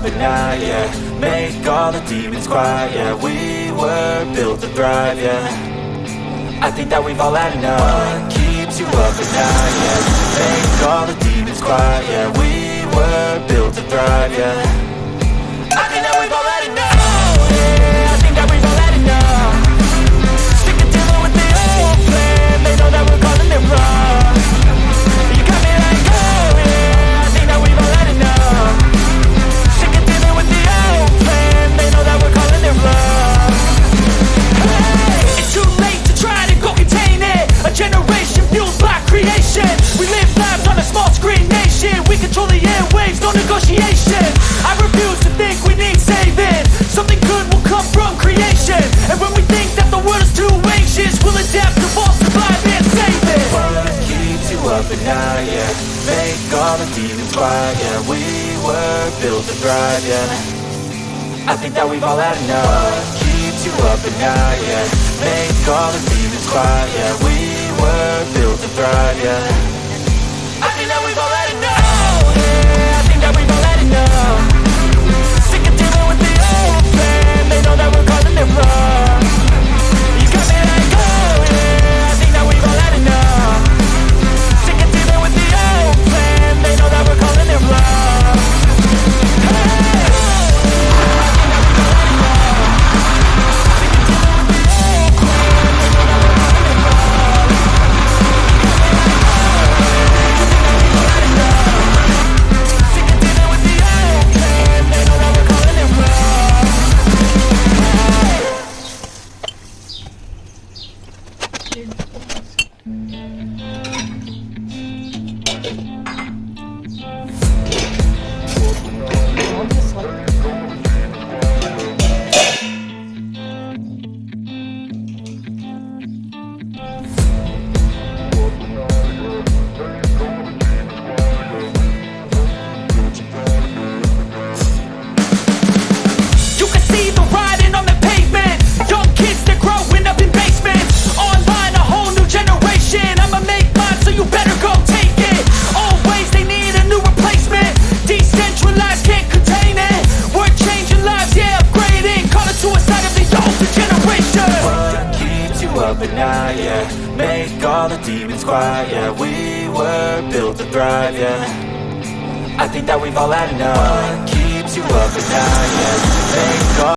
up at night, yeah. Make all the demons quiet, yeah. We were built to thrive, yeah. I think that we've all had enough. What keeps you up at night, yeah. Make all the demons quiet, yeah. We were built to thrive, yeah. I think that we've all had enough. Yeah, I think that we've all had enough. Sick of dealing with the old plan. They know that we're calling it wrong. You got me like, oh yeah, I think that we've all had enough. Sick of dealing with the old plan. They know that we're calling it wrong. Hey, it's too late to try to go contain it. A generation fueled by creation. We live lives on a small screen nation. We control the airwaves, no negotiation. I refuse to think we need saving. Something good will come from creation. And when we think that the world is too anxious, we'll adapt, evolve, survive and save it. What keeps you up at night, yeah. Make all the demons quiet, yeah. We were built to thrive, yeah. I think that we've all had enough. What keeps you up at night, yeah. Make all the demons quiet, yeah. We were built to thrive, yeah. I think that we've all had enough. Yeah, I think that we've all had enough. Sick of dealing with the old plan. They know that we're calling it wrong. You got me like, oh yeah, I think that we've all had enough. Sick of dealing with the old plan. They know that we're calling it wrong. Hey, I think that we've all had enough. Sick of dealing with the old plan. They know that we're calling it wrong. You got me like, oh yeah, I think that we've all had enough. Sick of dealing with the old plan. They know that we're calling it wrong. You can see the writing on the pavement. Young kids, they're growing up in basements. Online, a whole new generation. I'ma make mine, so you better go take it. Always, they need a new replacement. Decentralized, can't contain it. We're changing lives, yeah, upgrading. Call it suicide of the older generation. What keeps you up at night, yeah. Make all the demons quiet, yeah. We were built to thrive, yeah. I think that we've all had enough. What keeps you up at night, yeah. Make all